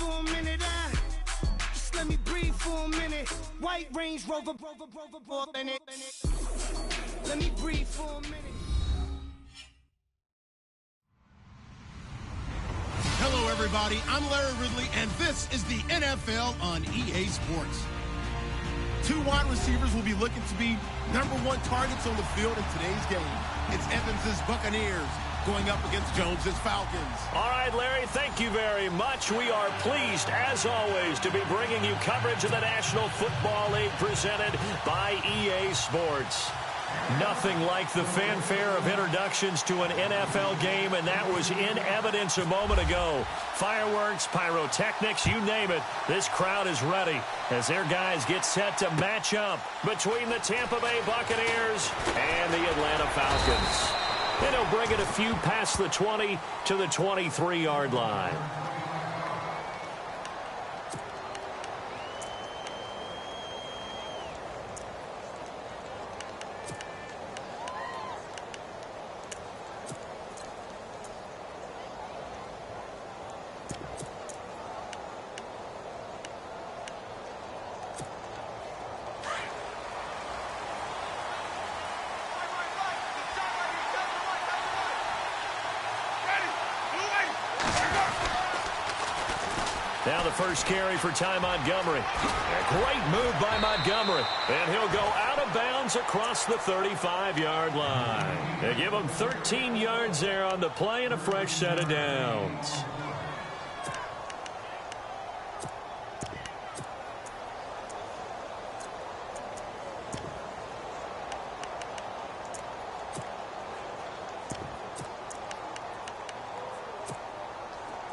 for a minute. Just let me breathe for a minute. White Range Rover, in it. Let me breathe for a minute. Hello, everybody. I'm Larry Ridley, and this is the NFL on EA Sports. Two wide receivers will be looking to be #1 targets on the field in today's game. It's Evans's Buccaneers going up against Jones's Falcons. All right, Larry, thank you very much. We are pleased, as always, to be bringing you coverage of the National Football League presented by EA Sports. Nothing like the fanfare of introductions to an NFL game, and that was in evidence a moment ago. Fireworks, pyrotechnics, you name it. This crowd is ready as their guys get set to match up between the Tampa Bay Buccaneers and the Atlanta Falcons. And he'll bring it a few past the 20 to the 23-yard line. Now the first carry for Ty Montgomery. A great move by Montgomery. And he'll go out of bounds across the 35-yard line. They give him 13 yards there on the play and a fresh set of downs.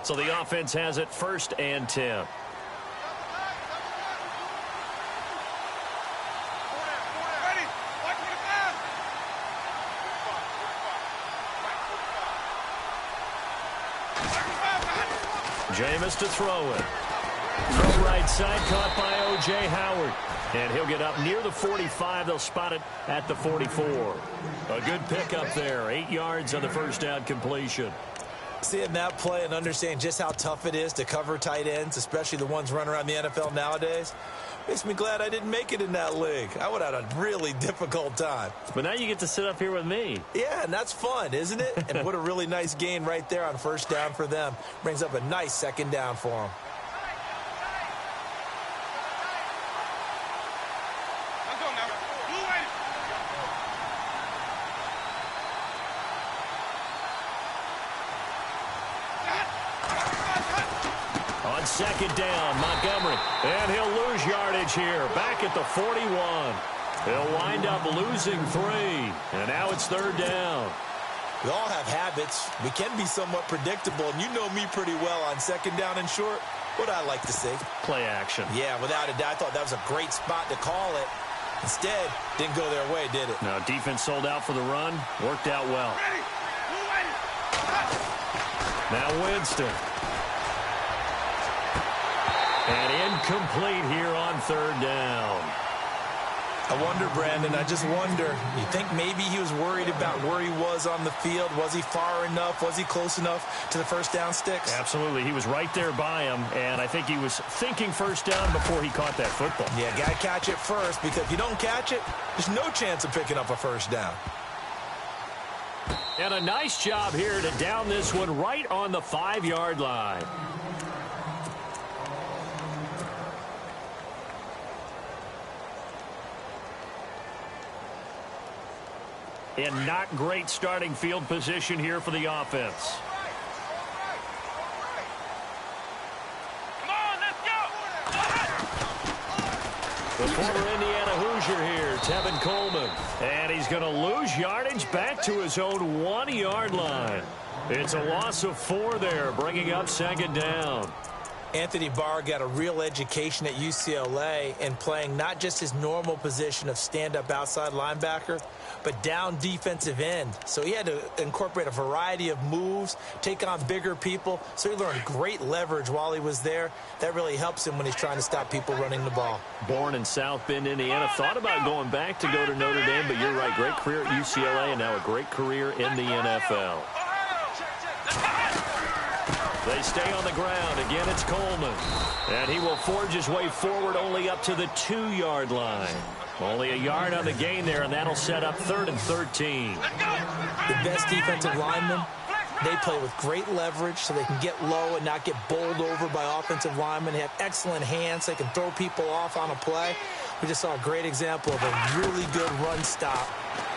So the offense has it 1st and 10. Jameis to throw it. Throw right side, caught by O.J. Howard. And he'll get up near the 45. They'll spot it at the 44. A good pickup there. 8 yards on the first down completion. Seeing that play and understanding just how tough it is to cover tight ends, especially the ones running around the NFL nowadays, makes me glad I didn't make it in that league. I would have had a really difficult time. But now you get to sit up here with me. Yeah, and that's fun, isn't it? And what a really nice gain right there on first down for them. Brings up a nice second down for them. Second down, Montgomery. And he'll lose yardage here. Back at the 41. He'll wind up losing 3. And now it's 3rd down. We all have habits. We can be somewhat predictable. And you know me pretty well on second down and short. What I like to see. Play action. Yeah, without a doubt. I thought that was a great spot to call it. Instead, didn't go their way, did it? No, defense sold out for the run. Worked out well. Now Winston. And incomplete here on 3rd down. I wonder, Brandon, I just wonder. You think maybe he was worried about where he was on the field? Was he far enough? Was he close enough to the first down sticks? Absolutely. He was right there by him, and I think he was thinking first down before he caught that football. Yeah, got to catch it first, because if you don't catch it, there's no chance of picking up a first down. And a nice job here to down this one right on the 5-yard line. And not great starting field position here for the offense. Come on, let's go! The former Indiana Hoosier here, Tevin Coleman. And he's going to lose yardage back to his own 1-yard line. It's a loss of 4 there, bringing up 2nd down. Anthony Barr got a real education at UCLA and playing not just his normal position of stand-up outside linebacker, but down defensive end. So he had to incorporate a variety of moves, take on bigger people. So he learned great leverage while he was there. That really helps him when he's trying to stop people running the ball. Born in South Bend, Indiana. Thought about going back to go to Notre Dame, but you're right. Great career at UCLA and now a great career in the NFL. They stay on the ground. Again, it's Coleman. And he will forge his way forward only up to the 2-yard line. Only a yard on the gain there, and that'll set up 3rd and 13. The best defensive linemen, they play with great leverage so they can get low and not get bowled over by offensive linemen. They have excellent hands. They can throw people off on a play. We just saw a great example of a really good run stop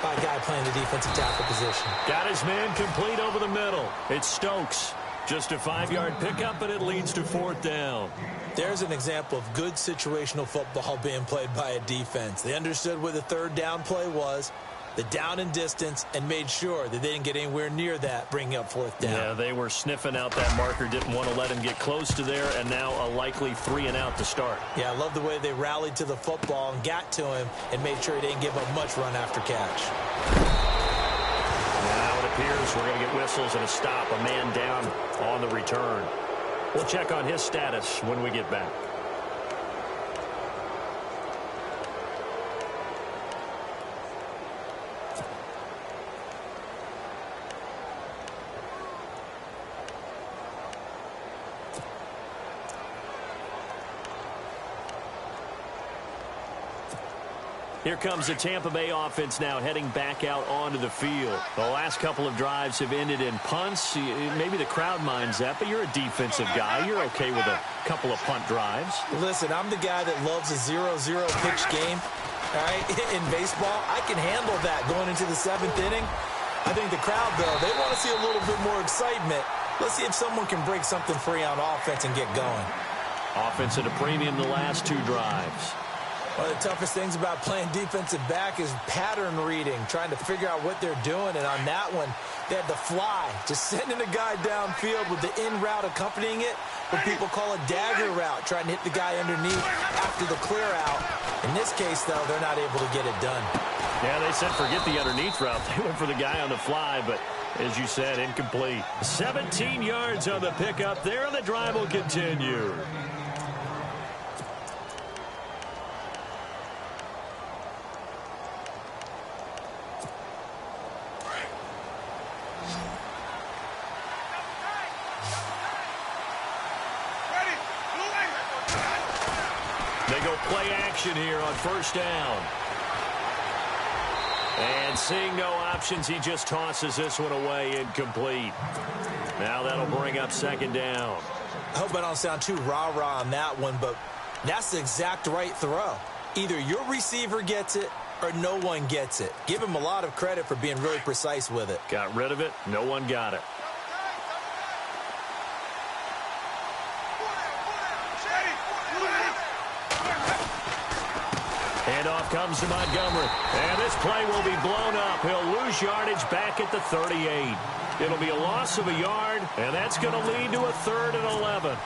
by a guy playing the defensive tackle position. Got his man complete over the middle. It's Stokes. Just a 5-yard pickup, and it leads to 4th down. There's an example of good situational football being played by a defense. They understood where the 3rd down play was, the down and distance, and made sure that they didn't get anywhere near that, bringing up 4th down. Yeah, they were sniffing out that marker, didn't want to let him get close to there, and now a likely 3 and out to start. Yeah, I love the way they rallied to the football and got to him and made sure he didn't give up much run after catch. Now it appears we're going to get whistles and a stop, a man down on the return. We'll check on his status when we get back. Here comes the Tampa Bay offense now heading back out onto the field. The last couple of drives have ended in punts. Maybe the crowd minds that, but you're a defensive guy. You're okay with a couple of punt drives. Listen, I'm the guy that loves a 0-0 pitch game. All right, in baseball, I can handle that going into the 7th inning. I think the crowd, though, they want to see a little bit more excitement. Let's see if someone can break something free on offense and get going. Offense at a premium the last 2 drives. One of the toughest things about playing defensive back is pattern reading, trying to figure out what they're doing. And on that one, they had the fly, just sending a guy downfield with the in route accompanying it, what people call a dagger route, trying to hit the guy underneath after the clear out. In this case, though, they're not able to get it done. Yeah, they said forget the underneath route. They went for the guy on the fly, but as you said, incomplete. 17 yards on the pickup there, and the drive will continue. Here on 1st down. And seeing no options, he just tosses this one away, incomplete. Now that'll bring up 2nd down. I hope I don't sound too rah-rah on that one, but that's the exact right throw. Either your receiver gets it or no one gets it. Give him a lot of credit for being really precise with it. Got rid of it. No one got it. Handoff comes to Montgomery. And this play will be blown up. He'll lose yardage back at the 38. It'll be a loss of a yard, and that's going to lead to a 3rd and 11.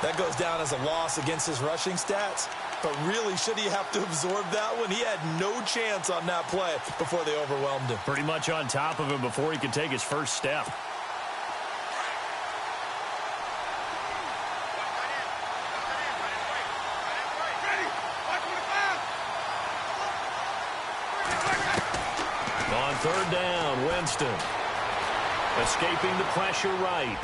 That goes down as a loss against his rushing stats. But really, should he have to absorb that one? He had no chance on that play before they overwhelmed him. Pretty much on top of him before he could take his first step. On 3rd down, Winston. Escaping the pressure right.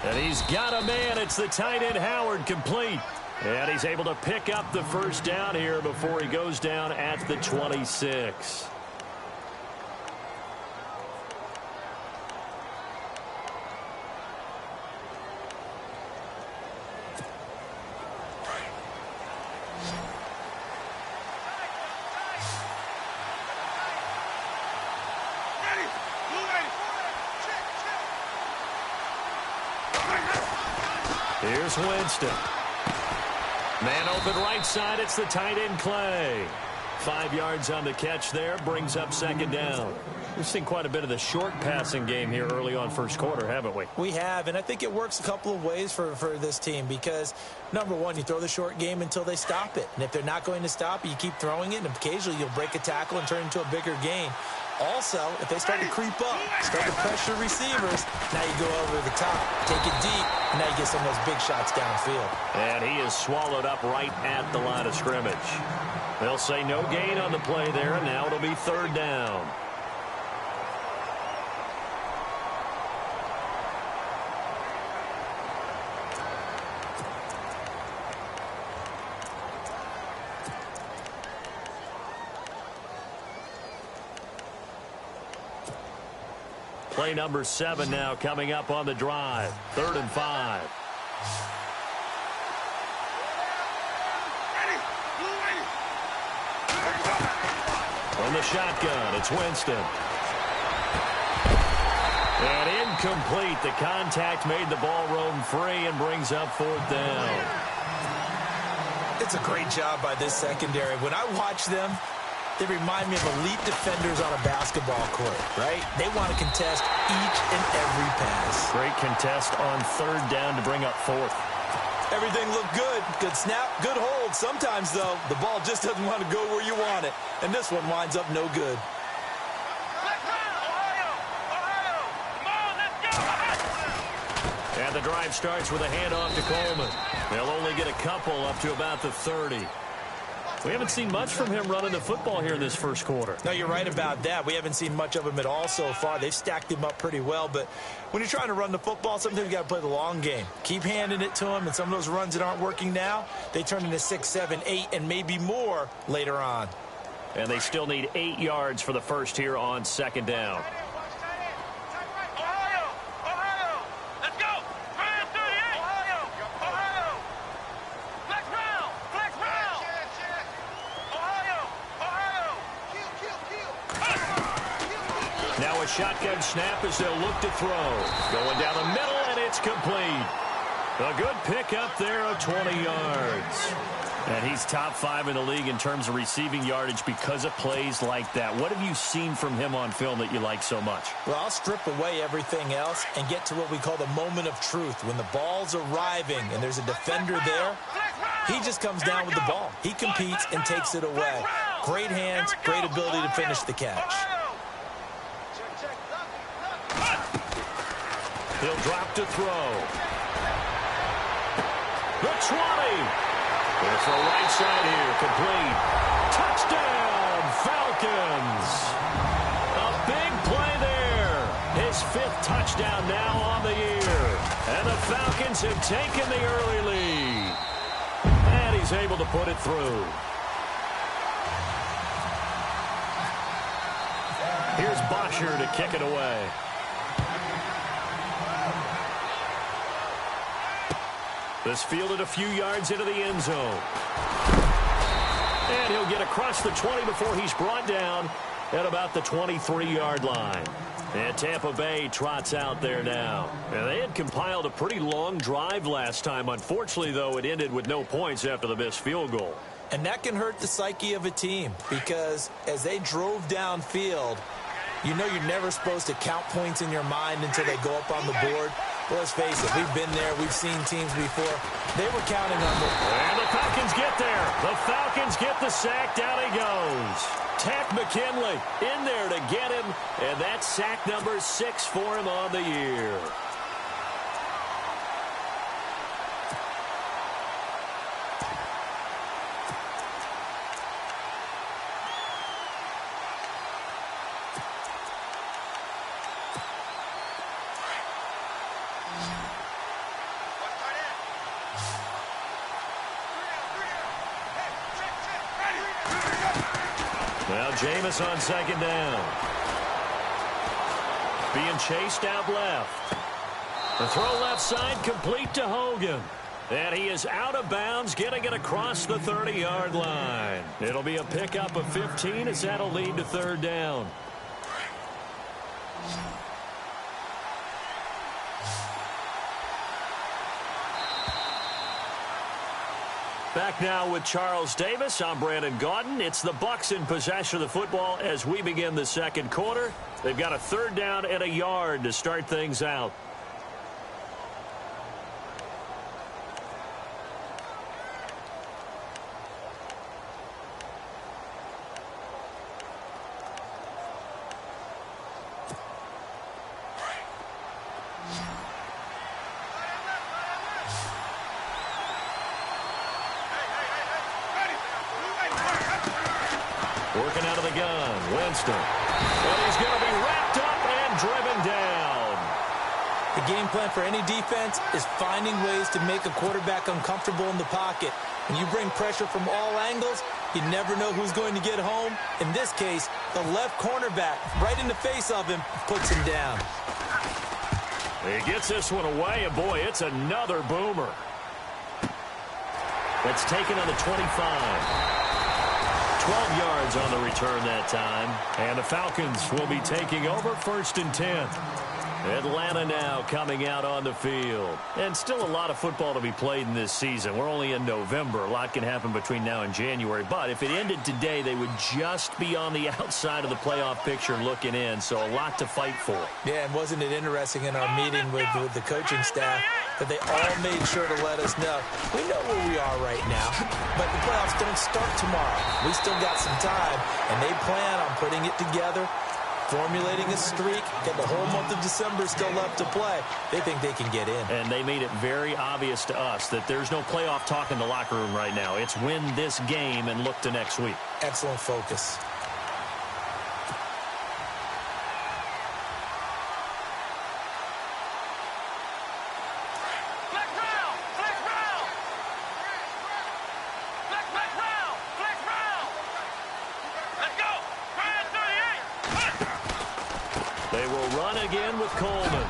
And he's got a man. It's the tight end, Howard, complete. And he's able to pick up the 1st down here before he goes down at the 26. Here's Winston. Man open right side. It's the tight end, Clay. 5 yards on the catch there. Brings up 2nd down. We've seen quite a bit of the short passing game here early on 1st quarter, haven't we? We have, and I think it works a couple of ways for this team because, number one, you throw the short game until they stop it. And if they're not going to stop it, you keep throwing it, and occasionally you'll break a tackle and turn it into a bigger gain. Also, if they start to creep up, start to pressure receivers, now you go over the top, take it deep, and now you get some of those big shots downfield. And he is swallowed up right at the line of scrimmage. They'll say no gain on the play there, and now it'll be 3rd down. Play number 7 now coming up on the drive. 3rd and 5. From the shotgun, it's Winston. And incomplete. The contact made the ball roam free and brings up 4th down. It's a great job by this secondary. When I watch them, they remind me of elite defenders on a basketball court, right? They want to contest each and every pass. Great contest on 3rd down to bring up 4th. Everything looked good. Good snap, good hold. Sometimes, though, the ball just doesn't want to go where you want it. And this one winds up no good. And the drive starts with a handoff to Coleman. They'll only get a couple up to about the 30. We haven't seen much from him running the football here in this first quarter. No, you're right about that. We haven't seen much of him at all so far. They've stacked him up pretty well. But when you're trying to run the football, sometimes you got to play the long game. Keep handing it to him, and some of those runs that aren't working now, they turn into 6, 7, 8, and maybe more later on. And they still need 8 yards for the first here on 2nd down. Now a shotgun snap as they'll look to throw. Going down the middle, and it's complete. A good pickup there of 20 yards. And he's top 5 in the league in terms of receiving yardage because of plays like that. What have you seen from him on film that you like so much? Well, I'll strip away everything else and get to what we call the moment of truth. When the ball's arriving and there's a defender there, he just comes down with the ball. He competes and takes it away. Great hands, great ability to finish the catch. He'll drop to throw. The 20. Going for a right side here. Complete. Touchdown, Falcons. A big play there. His 5th touchdown now on the year. And the Falcons have taken the early lead. And he's able to put it through. Here's Bosher to kick it away. This fielded a few yards into the end zone. And he'll get across the 20 before he's brought down at about the 23-yard line. And Tampa Bay trots out there now. And they had compiled a pretty long drive last time. Unfortunately, though, it ended with no points after the missed field goal. And that can hurt the psyche of a team because as they drove downfield, you know you're never supposed to count points in your mind until they go up on the board. Well, let's face it, we've been there. We've seen teams before. They were counting on them. And the Falcons get there. The Falcons get the sack. Down he goes. Takk McKinley in there to get him. And that's sack number 6 for him on the year. Well, Jameis on 2nd down. Being chased out left. The throw left side complete to Hogan. And he is out of bounds, getting it across the 30-yard line. It'll be a pickup of 15 as that'll lead to 3rd down. Back now with Charles Davis. I'm Brandon Gaudin. It's the Bucs in possession of the football as we begin the 2nd quarter. They've got a 3rd down and a yard to start things out. Working out of the gun, Winston. And he's going to be wrapped up and driven down. The game plan for any defense is finding ways to make a quarterback uncomfortable in the pocket. When you bring pressure from all angles, you never know who's going to get home. In this case, the left cornerback, right in the face of him, puts him down. He gets this one away, and boy, it's another boomer. It's taken on the 25. 12 yards on the return that time. And the Falcons will be taking over 1st and 10. Atlanta now coming out on the field. And still a lot of football to be played in this season. We're only in November. A lot can happen between now and January. But if it ended today, they would just be on the outside of the playoff picture looking in. So a lot to fight for. Yeah, and wasn't it interesting in our meeting with the coaching staff that they all made sure to let us know, we know where we are right now, but the playoffs don't start tomorrow. We still got some time, and they plan on putting it together, formulating a streak, get the whole month of December still left to play. They think they can get in. And they made it very obvious to us that there's no playoff talk in the locker room right now. It's win this game and look to next week. Excellent focus. They will run again with Coleman.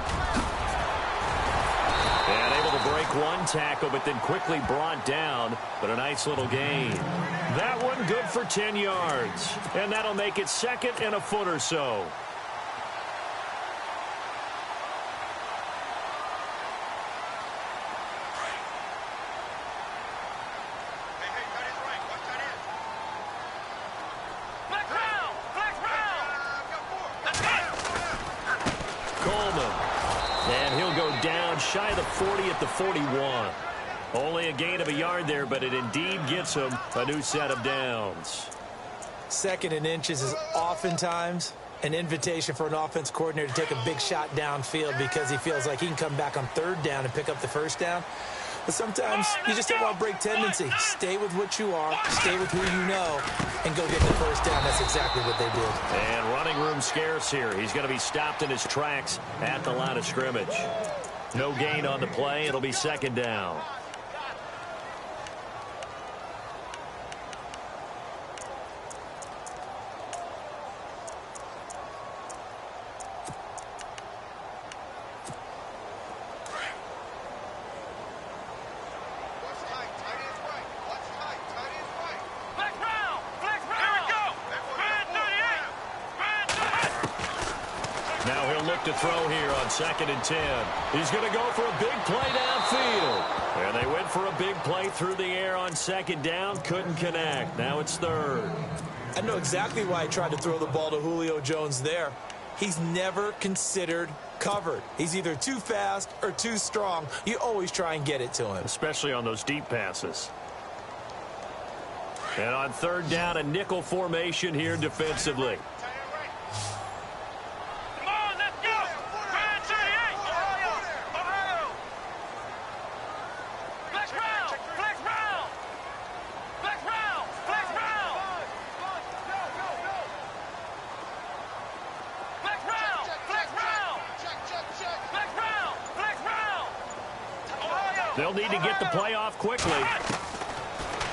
And able to break one tackle, but then quickly brought down. But a nice little gain. That one good for 10 yards. And that'll make it 2nd and a foot or so. Shy of the 40 at the 41. Only a gain of a yard there, but it indeed gets him a new set of downs. 2nd and inches is oftentimes an invitation for an offense coordinator to take a big shot downfield because he feels like he can come back on 3rd down and pick up the 1st down. But sometimes you just don't want to break tendency. Stay with what you are, stay with who you know, and go get the 1st down. That's exactly what they did. And running room scarce here. He's going to be stopped in his tracks at the line of scrimmage. No gain on the play. It'll be 2nd down. Now he'll look to throw here on 2nd and 10. He's going to go for a big play downfield. And they went for a big play through the air on 2nd down. Couldn't connect. Now it's 3rd. I know exactly why he tried to throw the ball to Julio Jones there. He's never considered covered. He's either too fast or too strong. You always try and get it to him. Especially on those deep passes. And on 3rd down, a nickel formation here defensively. They'll need to get the play off quickly.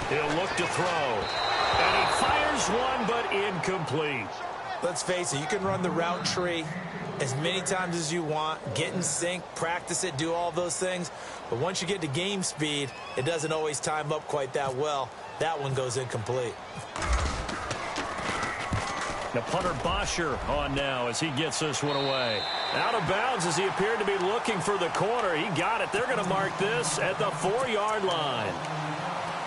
He'll look to throw. And he fires one, but incomplete. Let's face it, you can run the route tree as many times as you want, get in sync, practice it, do all those things. But once you get to game speed, it doesn't always time up quite that well. That one goes incomplete. Now punter Bosher on now as he gets this one away. Out of bounds as he appeared to be looking for the corner. He got it. They're going to mark this at the 4-yard line.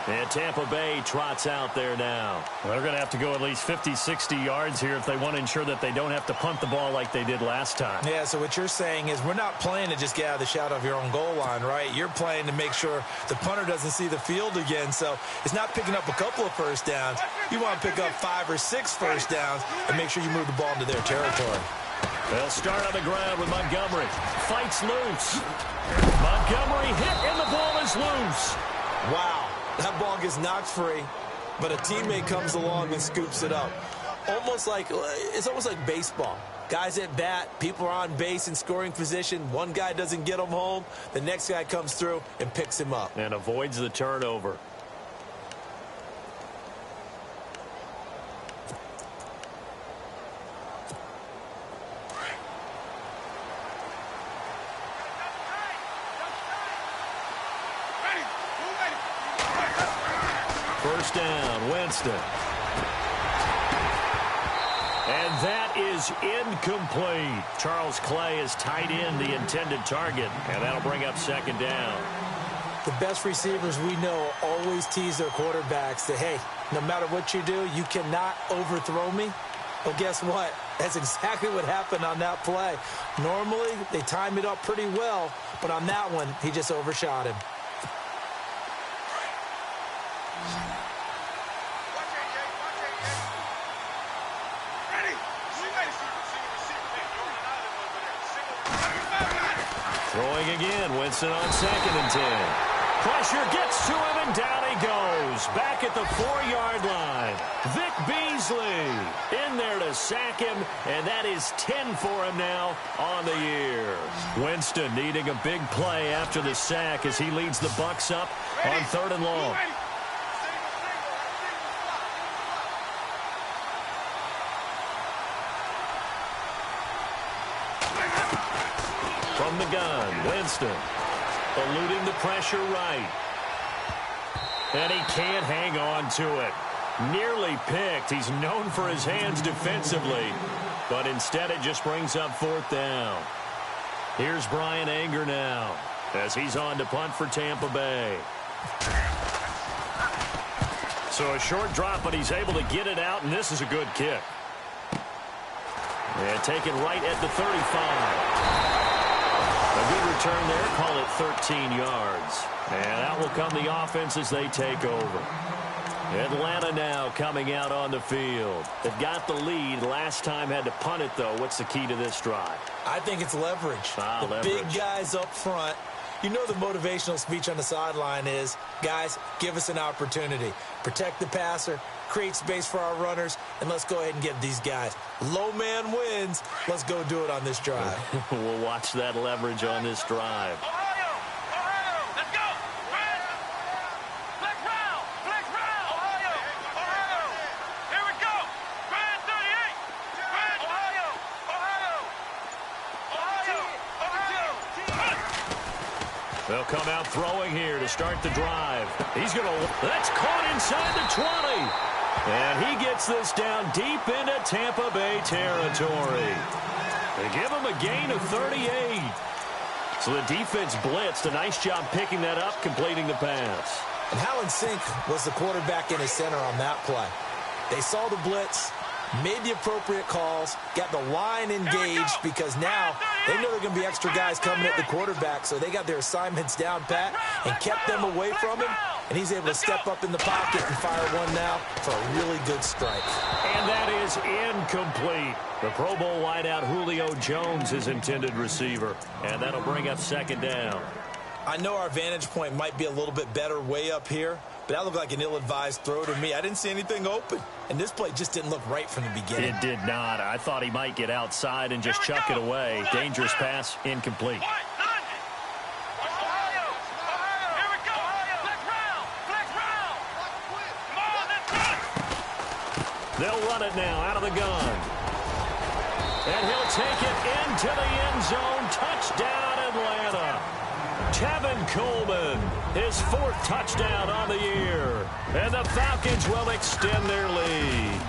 And Tampa Bay trots out there now. Well, they're going to have to go at least 50, 60 yards here if they want to ensure that they don't have to punt the ball like they did last time. Yeah, so what you're saying is we're not playing to just get out of the shadow of your own goal line, right? You're playing to make sure the punter doesn't see the field again. So it's not picking up a couple of first downs. You want to pick up 5 or 6 first downs and make sure you move the ball into their territory. They'll start on the ground with Montgomery. Fights loose. Montgomery hit and the ball is loose. Wow. That ball gets knocked free, but a teammate comes along and scoops it up. It's almost like baseball. Guys at bat, people are on base in scoring position. One guy doesn't get him home. The next guy comes through and picks him up. And avoids the turnover. First down, Winston. And that is incomplete. Charles Clay is tight end, the intended target, and that'll bring up second down. The best receivers we know always tease their quarterbacks that, hey, no matter what you do, you cannot overthrow me. Well, guess what? That's exactly what happened on that play. Normally, they time it up pretty well, but on that one, he just overshot him. Throwing again, Winston on 2nd and 10. Pressure gets to him, and down he goes. Back at the 4-yard line. Vic Beasley in there to sack him, and that is 10 for him now on the year. Winston needing a big play after the sack as he leads the Bucs up on 3rd and long. From the gun, Winston eluding the pressure right. And he can't hang on to it. Nearly picked. He's known for his hands defensively, but instead it just brings up 4th down. Here's Brian Anger now as he's on to punt for Tampa Bay. So a short drop, but he's able to get it out, and this is a good kick. And taken right at the 35. A good return there, call it 13 yards. And out will come the offense as they take over. Atlanta now coming out on the field. They've got the lead. Last time had to punt it, though. What's the key to this drive? I think it's leverage. Leverage. Big guys up front. You know the motivational speech on the sideline is, guys, give us an opportunity. Protect the passer, create space for our runners, and let's go ahead and get these guys. Low man wins. Let's go do it on this drive. We'll watch that leverage on this drive. Ohio! Ohio! Let's go! Flex round! Flex round! Ohio! Ohio! Here we go! Grand 38! Grand Ohio! Ohio! Ohio! Ohio! They'll come out throwing here to start the drive. He's going to... That's caught inside the 20. And he gets this down deep into Tampa Bay territory. They give him a gain of 38. So the defense blitzed. A nice job picking that up, completing the pass. And how in sync was the quarterback in his center on that play? They saw the blitz, made the appropriate calls, got the line engaged because now they know there are going to be extra guys coming at the quarterback, so they got their assignments down pat and kept them away from him, and he's able to step up in the pocket and fire one now for a really good strike. And that is incomplete. The Pro Bowl wideout Julio Jones is intended receiver, and that'll bring up 2nd down. I know our vantage point might be a little bit better way up here, but that looked like an ill-advised throw to me. I didn't see anything open, and this play just didn't look right from the beginning. It did not. I thought he might get outside and just chuck it away. Dangerous pass, incomplete. They'll run it now out of the gun. And he'll take it into the end zone. Touchdown, Atlanta. Tevin Coleman, his 4th touchdown on the year. And the Falcons will extend their lead.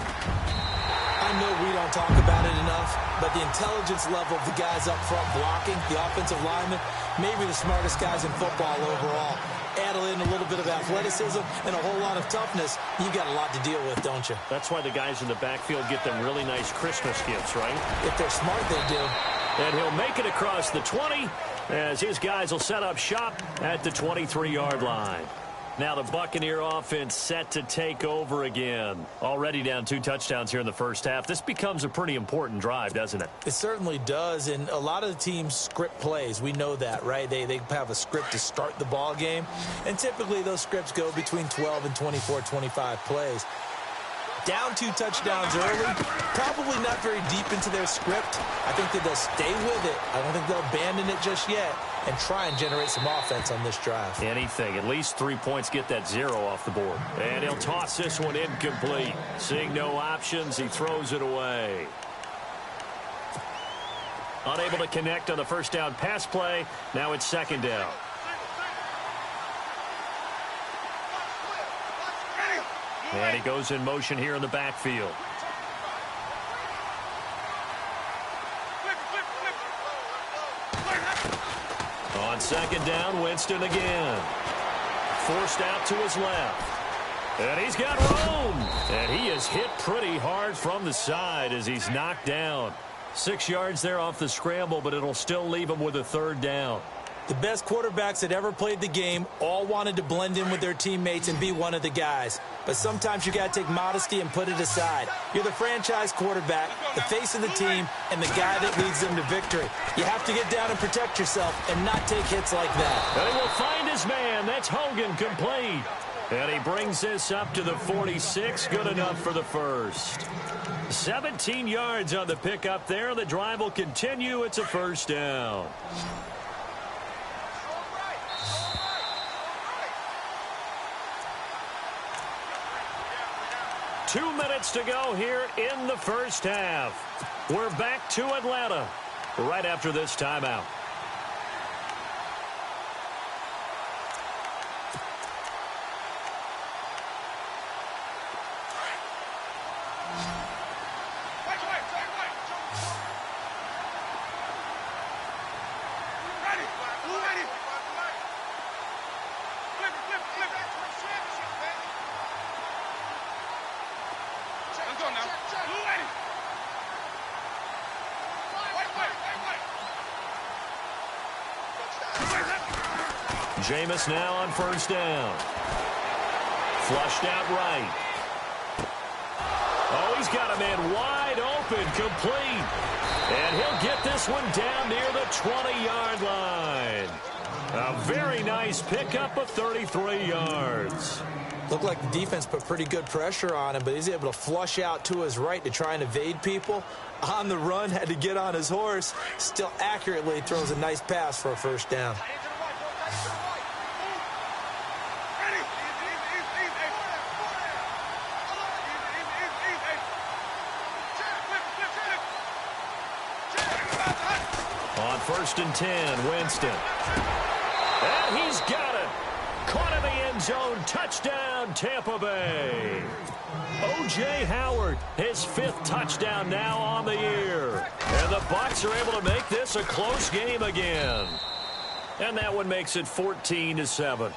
I know we don't talk about it enough, but the intelligence level of the guys up front blocking, the offensive linemen, maybe the smartest guys in football overall. Add in a little bit of athleticism and a whole lot of toughness, you got a lot to deal with, don't you? That's why the guys in the backfield get them really nice Christmas gifts, right? If they're smart, they do. And he'll make it across the 20 as his guys will set up shop at the 23-yard line. Now the Buccaneer offense set to take over again. Already down 2 touchdowns here in the first half. This becomes a pretty important drive, doesn't it? It certainly does, and a lot of the teams script plays. We know that, right? They have a script to start the ball game, and typically those scripts go between 12 and 24, 25 plays. Down 2 touchdowns early, probably not very deep into their script. I think that they'll stay with it. I don't think they'll abandon it just yet and try and generate some offense on this drive. Anything. At least 3 points, get that 0 off the board. And he'll toss this one incomplete. Seeing no options, he throws it away. Unable to connect on the first down pass play. Now it's second down. And he goes in motion here in the backfield. On second down, Winston again. Forced out to his left. And he's got room. And he is hit pretty hard from the side as he's knocked down. 6 yards there off the scramble, but it'll still leave him with a third down. The best quarterbacks that ever played the game all wanted to blend in with their teammates and be one of the guys. But sometimes you got to take modesty and put it aside. You're the franchise quarterback, the face of the team, and the guy that leads them to victory. You have to get down and protect yourself and not take hits like that. And he will find his man. That's Hogan, complete. And he brings this up to the 46. Good enough for the first. 17 yards on the pickup there. The drive will continue. It's a first down. Two minutes to go here in the first half. We're back to Atlanta right after this timeout. Jameis now on first down. Flushed out right. Oh, he's got a man wide open, complete. And he'll get this one down near the 20-yard line. A very nice pickup of 33 yards. Looked like the defense put pretty good pressure on him, but he's able to flush out to his right to try and evade people. On the run, had to get on his horse. Still accurately throws a nice pass for a first down. On first and 10, Winston. And he's got it. Caught in the end zone. Touchdown, Tampa Bay. O.J. Howard, his 5th touchdown now on the year. And the Bucs are able to make this a close game again. And that one makes it 14-7.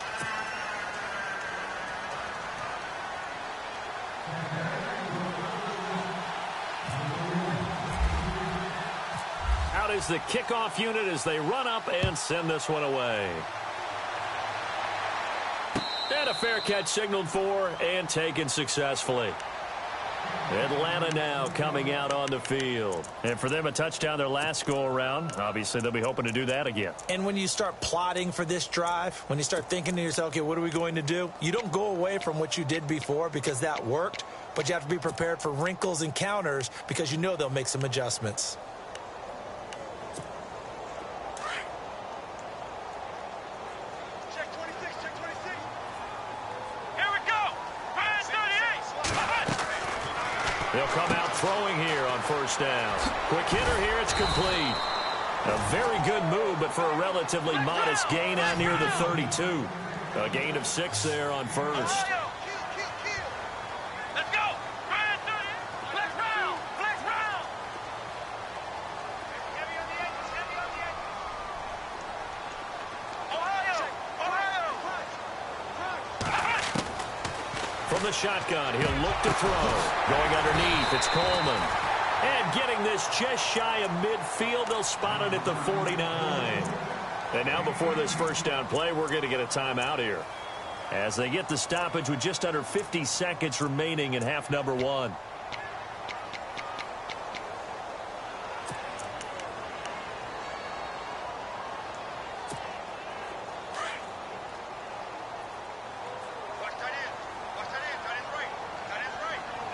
Out is the kickoff unit as they run up and send this one away. And a fair catch signaled for and taken successfully. Atlanta now coming out on the field. And for them, a touchdown their last go-around. Obviously, they'll be hoping to do that again. And when you start plotting for this drive, when you start thinking to yourself, okay, what are we going to do? You don't go away from what you did before because that worked, but you have to be prepared for wrinkles and counters because you know they'll make some adjustments. They'll come out throwing here on first down. Quick hitter here, it's complete. A very good move, but for a relatively modest gain out near the 32. A gain of 6 there on first. Let's go. Flex round. Flex round. Heavy on the edges. Heavy on the edges. Ohio. From the shotgun, he'll look to throw. Going underneath, it's Coleman. And getting this just shy of midfield, they'll spot it at the 49. And now before this first down play, we're going to get a timeout here. As they get the stoppage with just under 50 seconds remaining in half number 1.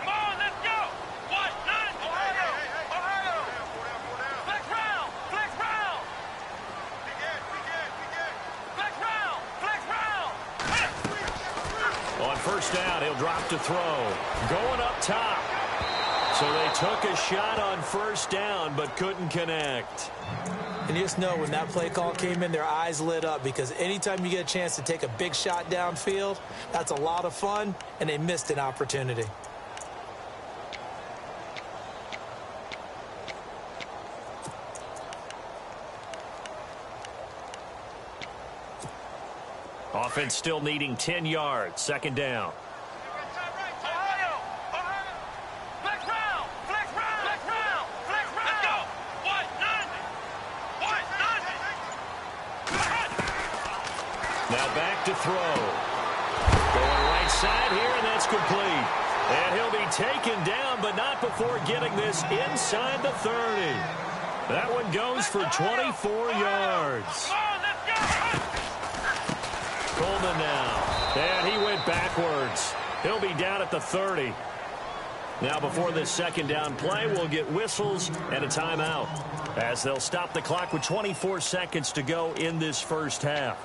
Come on, first down. He'll drop to throw. Going up top. So they took a shot on first down but couldn't connect. And you just know when that play call came in, their eyes lit up, because anytime you get a chance to take a big shot downfield, that's a lot of fun, and they missed an opportunity. Offense still needing 10 yards. Second down. Now back to throw. Going right side here, and that's complete. And he'll be taken down, but not before getting this inside the 30. That one goes for 24 yards. Coleman now. And he went backwards. He'll be down at the 30. Now before this second down play, we'll get whistles and a timeout, as they'll stop the clock with 24 seconds to go in this first half.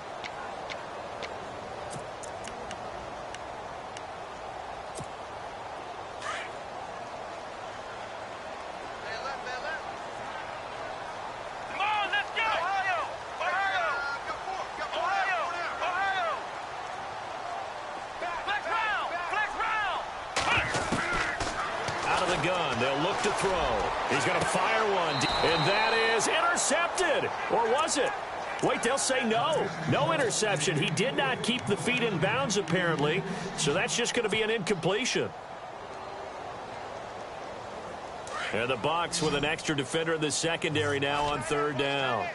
To throw. He's going to fire one, and that is intercepted. Or was it? Wait, they'll say no. No interception. He did not keep the feet in bounds, apparently, so that's just going to be an incompletion. And the Bucs with an extra defender in the secondary now on third down.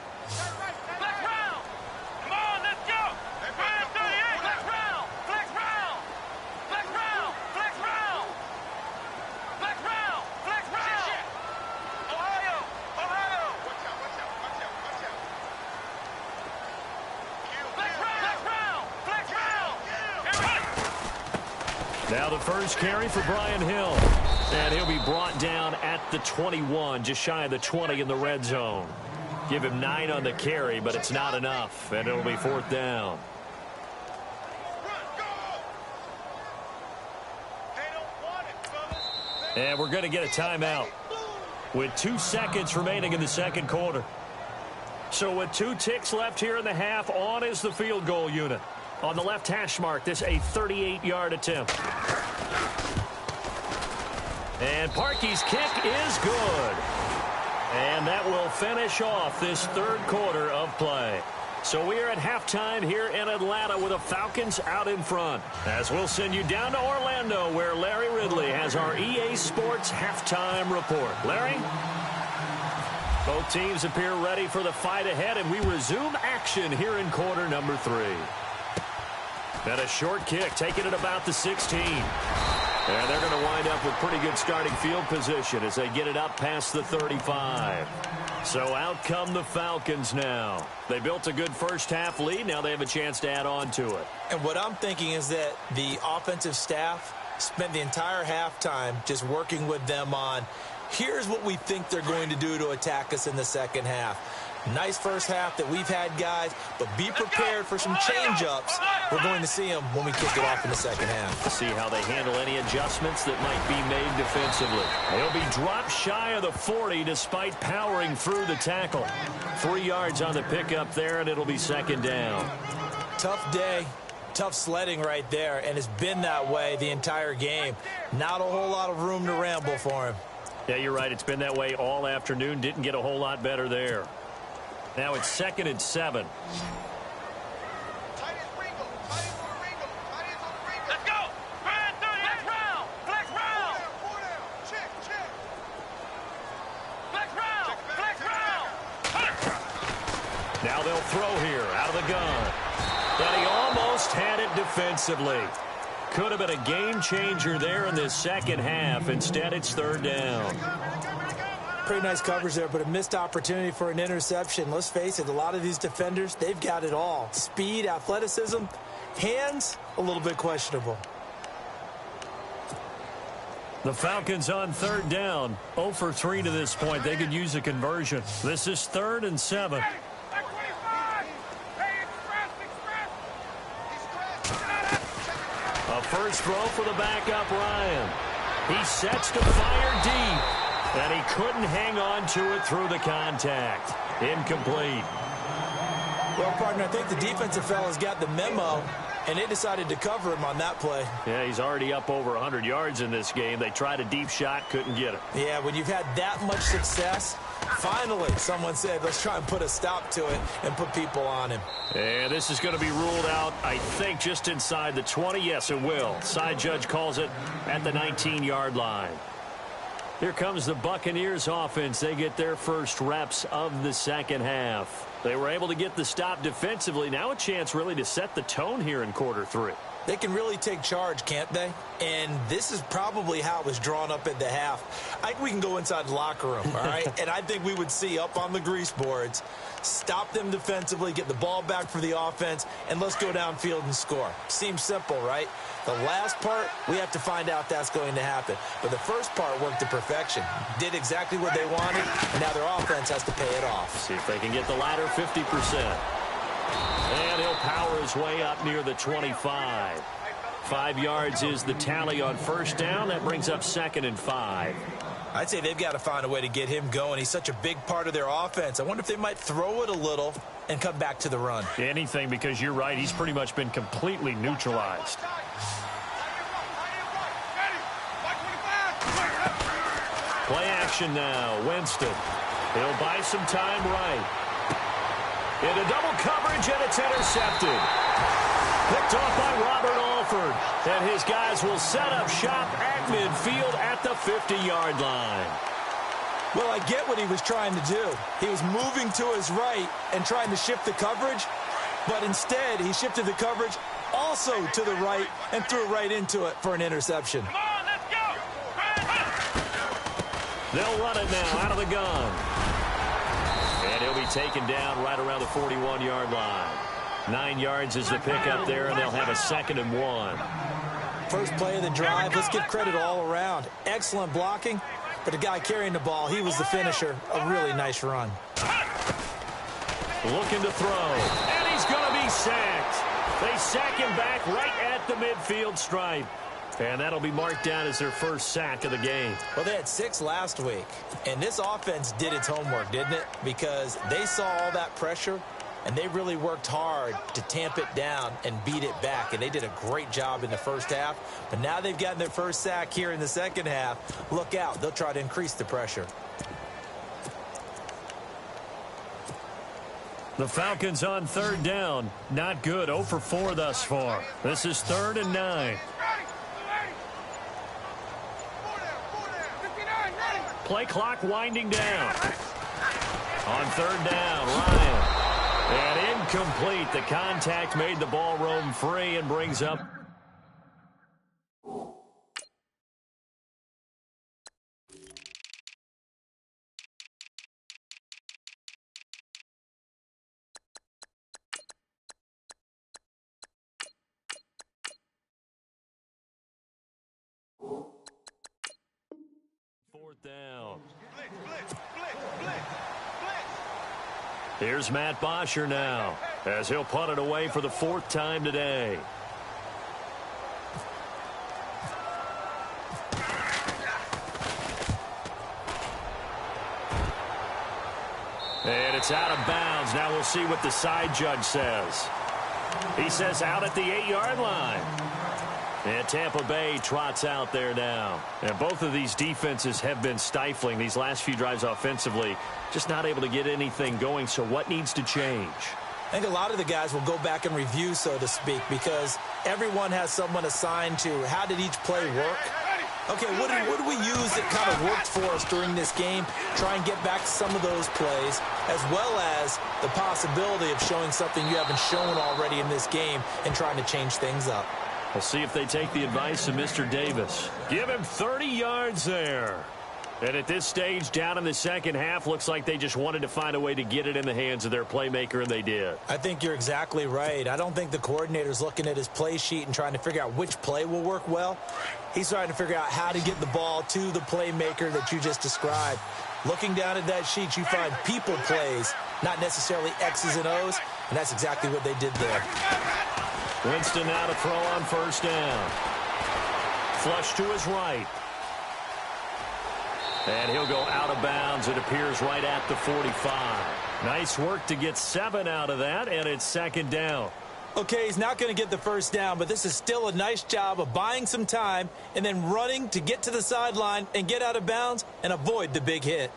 Now the first carry for Brian Hill. And he'll be brought down at the 21, just shy of the 20 in the red zone. Give him 9 on the carry, but it's not enough, and it'll be fourth down. And we're going to get a timeout with 2 seconds remaining in the second quarter. So with 2 ticks left here in the half, on is the field goal unit. On the left hash mark, this a 38-yard attempt. And Parkey's kick is good. And that will finish off this third quarter of play. So we are at halftime here in Atlanta with the Falcons out in front. As we'll send you down to Orlando, where Larry Ridley has our EA Sports halftime report. Larry? Both teams appear ready for the fight ahead, and we resume action here in quarter number 3. And a short kick, taking it about the 16. And they're going to wind up with pretty good starting field position as they get it up past the 35. So out come the Falcons now. They built a good first half lead. Now they have a chance to add on to it. And what I'm thinking is that the offensive staff spent the entire halftime just working with them on, here's what we think they're going to do to attack us in the second half. Nice first half that we've had, guys, but be prepared for some change-ups. We're going to see them when we kick it off in the second half. To see how they handle any adjustments that might be made defensively. They'll be dropped shy of the 40 despite powering through the tackle. 3 yards on the pickup there, and it'll be second down. Tough day. Tough sledding right there, and it's been that way the entire game. Not a whole lot of room to ramble for him. Yeah, you're right. It's been that way all afternoon. Didn't get a whole lot better there. Now it's 2nd and 7. Let's go. Flex round. Flex round. Flex round. Now they'll throw here out of the gun. And he almost had it defensively. Could have been a game changer there in this second half. Instead, it's third down. Pretty nice coverage there, but a missed opportunity for an interception. Let's face it, a lot of these defenders, they've got it all. Speed, athleticism, hands, a little bit questionable. The Falcons on third down. 0 for 3 to this point. They could use a conversion. This is 3rd and 7. A first throw for the backup, Ryan. He sets to fire deep, and he couldn't hang on to it through the contact. Incomplete. Well, partner, I think the defensive fellas got the memo, and they decided to cover him on that play. Yeah, he's already up over 100 yards in this game. They tried a deep shot, couldn't get it. Yeah, when you've had that much success, finally someone said, let's try and put a stop to it and put people on him. And this is going to be ruled out, I think, just inside the 20. Yes, it will. Side judge calls it at the 19-yard line. Here comes the Buccaneers offense. They get their first reps of the second half. They were able to get the stop defensively. Now a chance really to set the tone here in quarter 3. They can really take charge, can't they? And this is probably how it was drawn up at the half. I think we can go inside the locker room, all right? And I think we would see up on the grease boards, stop them defensively, get the ball back for the offense, and let's go downfield and score. Seems simple, right? The last part, we have to find out that's going to happen. But the first part worked to perfection. Did exactly what they wanted, and now their offense has to pay it off. See if they can get the latter 50%. And he'll power his way up near the 25. 5 yards is the tally on first down. That brings up 2nd and 5. I'd say they've got to find a way to get him going. He's such a big part of their offense. I wonder if they might throw it a little and come back to the run. Anything, because you're right. He's pretty much been completely neutralized. Play action now. Winston. He'll buy some time right. Into double coverage, and it's intercepted. Picked off by Robert Alford. And his guys will set up shop at midfield at the 50-yard line. Well, I get what he was trying to do. He was moving to his right and trying to shift the coverage, but instead he shifted the coverage also to the right and threw right into it for an interception. Come on, let's go. They'll run it now out of the gun. And he'll be taken down right around the 41-yard line. 9 yards is the pickup there, and they'll have a 2nd and 1. First play of the drive. Let's give credit all around. Excellent blocking, but the guy carrying the ball, he was the finisher. A really nice run. Looking to throw, and he's going to be sacked. They sack him back right at the midfield stripe. And that'll be marked down as their first sack of the game. Well, they had 6 last week, and this offense did its homework, didn't it? Because they saw all that pressure, and they really worked hard to tamp it down and beat it back. And they did a great job in the first half. But now they've gotten their first sack here in the second half. Look out. They'll try to increase the pressure. The Falcons on 3rd down. Not good. 0 for 4 thus far. This is 3rd and 9. Play clock winding down. On 3rd down, Ryan. And incomplete. The contact made the ball roam free and brings up. Down. Here's Matt Bosher now, as he'll punt it away for the 4th time today. And it's out of bounds. Now we'll see what the side judge says. He says out at the 8-yard line. And Tampa Bay trots out there now. And both of these defenses have been stifling these last few drives offensively. Just not able to get anything going. So what needs to change? I think a lot of the guys will go back and review, so to speak, because everyone has someone assigned to how did each play work. Okay, what did we use that kind of worked for us during this game? Try and get back to some of those plays, as well as the possibility of showing something you haven't shown already in this game and trying to change things up. We'll see if they take the advice of Mr. Davis. Give him 30 yards there. And at this stage, down in the second half, looks like they just wanted to find a way to get it in the hands of their playmaker, and they did. I think you're exactly right. I don't think the coordinator's looking at his play sheet and trying to figure out which play will work well. He's trying to figure out how to get the ball to the playmaker that you just described. Looking down at that sheet, you find people plays, not necessarily X's and O's, and that's exactly what they did there. Winston now to throw on first down. Flush to his right. And he'll go out of bounds. It appears right at the 45. Nice work to get 7 out of that, and it's second down. Okay, he's not going to get the first down, but this is still a nice job of buying some time and then running to get to the sideline and get out of bounds and avoid the big hit.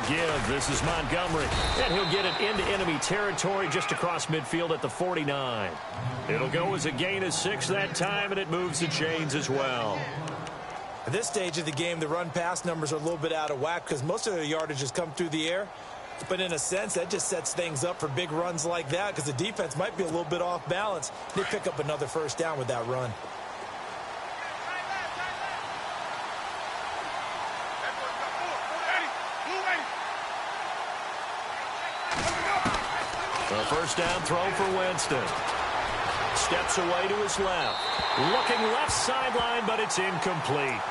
Give. This is Montgomery, and he'll get it into enemy territory just across midfield at the 49. It'll go as a gain of 6 that time, and it moves the chains as well. At this stage of the game, the run-pass numbers are a little bit out of whack because most of their yardage has come through the air. But in a sense, that just sets things up for big runs like that because the defense might be a little bit off balance. They pick up another first down with that run. A first down throw for Winston. Steps away to his left. Looking left sideline, but it's incomplete.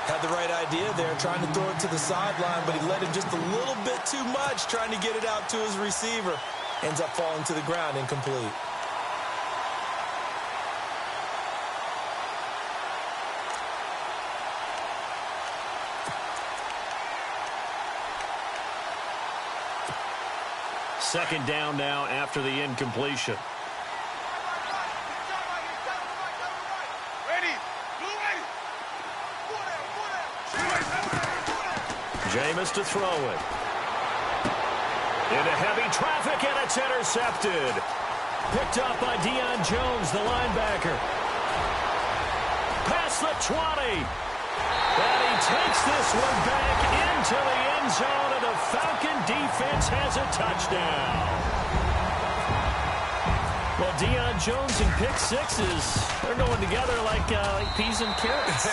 Had the right idea there, trying to throw it to the sideline, but he let him just a little bit too much, trying to get it out to his receiver. Ends up falling to the ground, incomplete. Second down now after the incompletion. Jameis to throw it. Into heavy traffic, and it's intercepted. Picked up by Deion Jones, the linebacker. Past the 20. And he takes this one back into the end zone, and the Falcon defense has a touchdown. Well, Deion Jones and pick sixes, they're going together like peas and carrots.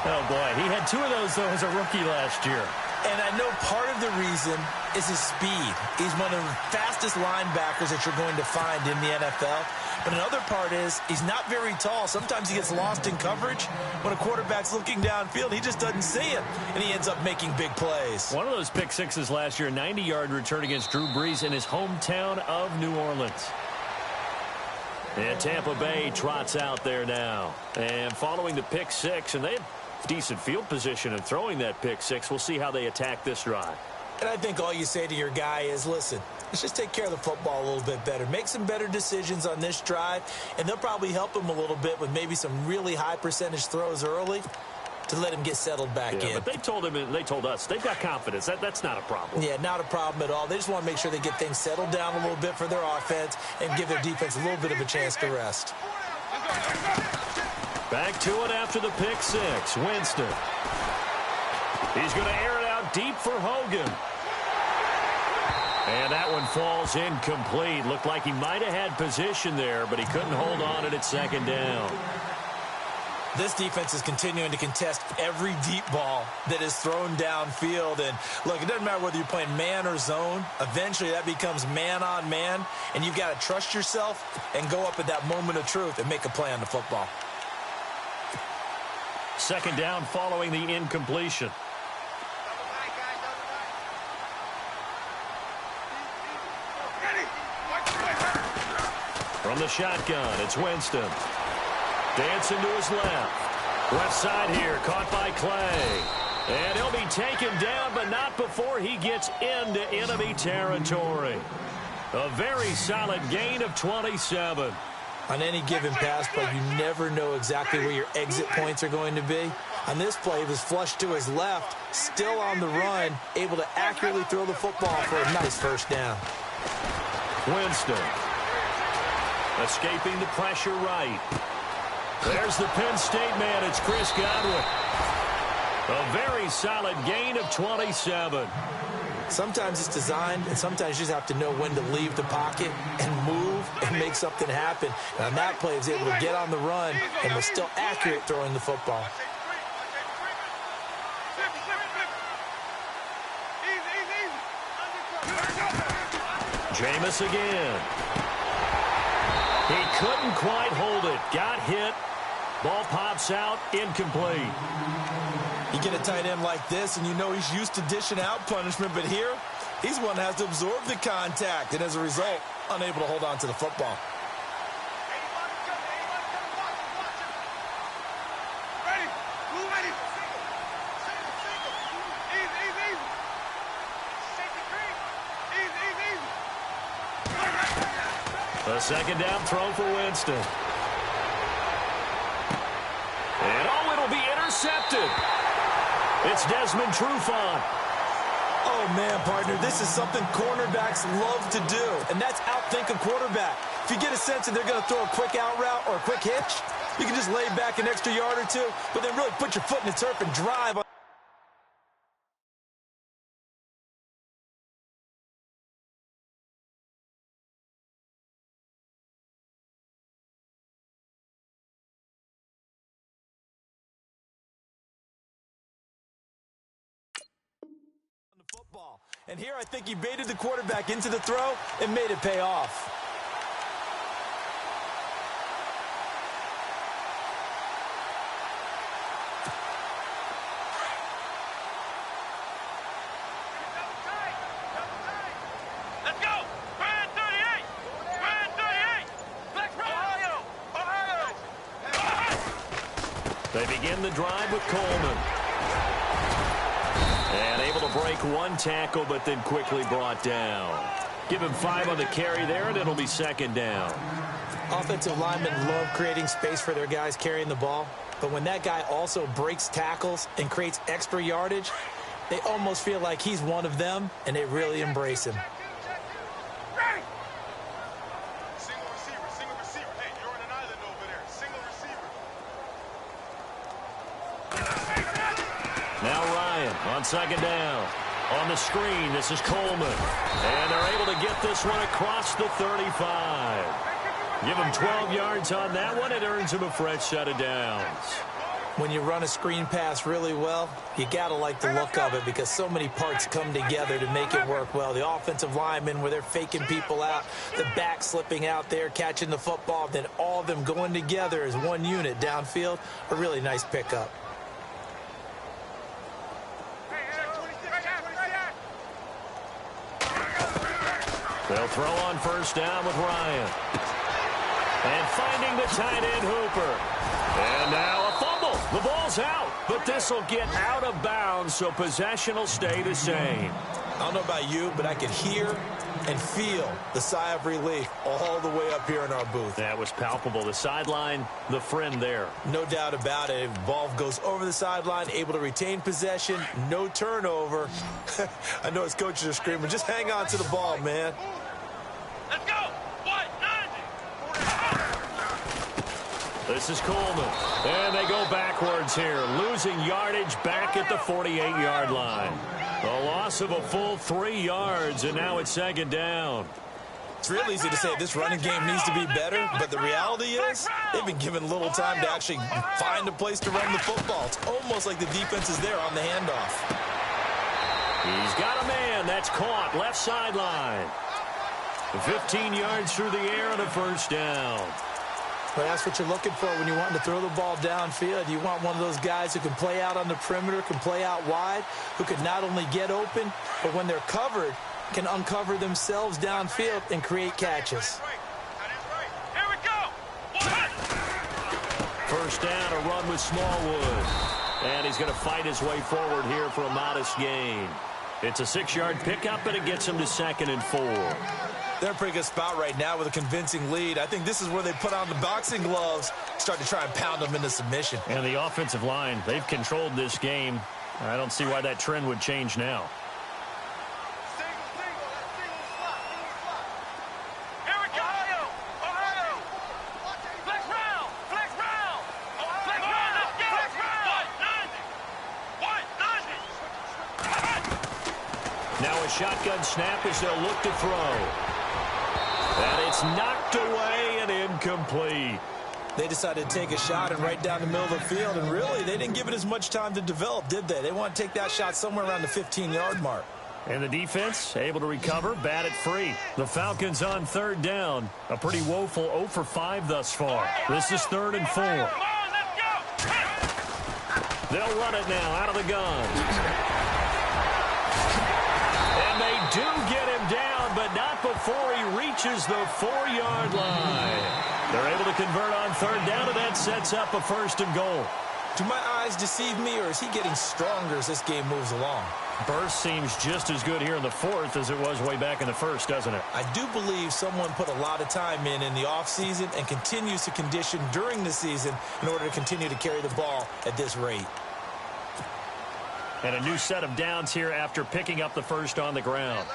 Oh, boy, he had 2 of those, though, as a rookie last year. And I know part of the reason is his speed. He's one of the fastest linebackers that you're going to find in the NFL. But another part is he's not very tall. Sometimes he gets lost in coverage. When a quarterback's looking downfield, he just doesn't see it, and he ends up making big plays. One of those pick sixes last year, a 90-yard return against Drew Brees in his hometown of New Orleans. And Tampa Bay trots out there now. And following the pick six, and they have decent field position in throwing that pick six. We'll see how they attack this drive. And I think all you say to your guy is, listen, let's just take care of the football a little bit better. Make some better decisions on this drive, and they'll probably help him a little bit with maybe some really high percentage throws early to let him get settled back in. But they told him, and they told us, they've got confidence. That's not a problem. Yeah, not a problem at all. They just want to make sure they get things settled down a little bit for their offense and give their defense a little bit of a chance to rest. Back to it after the pick six. Winston. He's going to air it out deep for Hogan. And that one falls incomplete. Looked like he might have had position there, but he couldn't hold on at second down. This defense is continuing to contest every deep ball that is thrown downfield. And, look, it doesn't matter whether you're playing man or zone. Eventually, that becomes man on man, and you've got to trust yourself and go up at that moment of truth and make a play on the football. Second down following the incompletion. From the shotgun, it's Winston. Dancing to his left. Left side here, caught by Clay. And he'll be taken down, but not before he gets into enemy territory. A very solid gain of 27. On any given pass play, you never know exactly where your exit points are going to be. On this play, he was flushed to his left, still on the run, able to accurately throw the football for a nice first down. Winston. Escaping the pressure right. There's the Penn State man. It's Chris Godwin. A very solid gain of 27. Sometimes it's designed, and sometimes you just have to know when to leave the pocket and move and make something happen. And on that play, he was able to get on the run and was still accurate throwing the football. Jameis again. He couldn't quite hold it. Got hit. Ball pops out. Incomplete. You get a tight end like this, and you know he's used to dishing out punishment, but here, he's one that has to absorb the contact, and as a result, unable to hold on to the football. A second down throw for Winston. And it'll be intercepted. It's Desmond Trufant. Oh, man, partner, this is something cornerbacks love to do, and that's outthink a quarterback. If you get a sense that they're going to throw a quick out route or a quick hitch, you can just lay back an extra yard or two, but then really put your foot in the turf and drive on. Football. And here I think he baited the quarterback into the throw and made it pay off. Let's go! Brand 38! Brand 38! Flex Ohio! Ohio! They begin the drive with Coleman. And able to break one tackle, but then quickly brought down. Give him 5 on the carry there, and it'll be second down. Offensive linemen love creating space for their guys carrying the ball, but when that guy also breaks tackles and creates extra yardage, they almost feel like he's one of them, and they really embrace him. Single receiver. Hey, you're on an island over there. Single receiver. Now Ryan on second down. On the screen, this is Coleman. And they're able to get this one across the 35. Give him 12 yards on that one. It earns him a fresh set of downs. When you run a screen pass really well, you got to like the look of it because so many parts come together to make it work well. The offensive linemen, where they're faking people out, the back slipping out there, catching the football, then all of them going together as one unit downfield. A really nice pickup. They'll throw on first down with Ryan. And finding the tight end Hooper. And now a fumble. The ball's out. But this will get out of bounds, so possession will stay the same. I don't know about you, but I could hear and feel the sigh of relief all the way up here in our booth. That was palpable. The sideline, the friend there. No doubt about it. Ball goes over the sideline, able to retain possession, no turnover. I know his coaches are screaming, just hang on to the ball, man. Let's go! What? 90! This is Coleman. And they go backwards here, losing yardage back at the 48-yard line. A loss of a full 3 yards, and now it's second down. It's real easy to say this running game needs to be better, but the reality is they've been given little time to actually find a place to run the football. It's almost like the defense is there on the handoff. He's got a man. That's caught. Left sideline. 15 yards through the air and a first down. But that's what you're looking for when you want to throw the ball downfield. You want one of those guys who can play out on the perimeter, can play out wide, who can not only get open, but when they're covered, can uncover themselves downfield and create catches. Here we go! First down, a run with Smallwood. And he's going to fight his way forward here for a modest gain. It's a 6-yard pickup, and it gets him to 2nd and 4. They're in a pretty good spot right now with a convincing lead. I think this is where they put on the boxing gloves, start to try and pound them into submission. And the offensive line, they've controlled this game. I don't see why that trend would change now. Here we go! Ohio! Flex round! Flex round! Flex round! Flex round! 190! Now a shotgun snap as they'll look to throw. And it's knocked away and incomplete. They decided to take a shot and right down the middle of the field, and really, they didn't give it as much time to develop, did they? They want to take that shot somewhere around the 15-yard mark. And the defense able to recover, bat it free. The Falcons on third down. A pretty woeful 0 for 5 thus far. This is 3rd and 4. They'll run it now out of the gun. And they do get him down, but not before he reaches the 4-yard line. They're able to convert on third down, and that sets up a 1st and goal. Do my eyes deceive me, or is he getting stronger as this game moves along? Burst seems just as good here in the 4th as it was way back in the 1st, doesn't it? I do believe someone put a lot of time in the offseason and continues to condition during the season in order to continue to carry the ball at this rate. And a new set of downs here after picking up the 1st on the ground.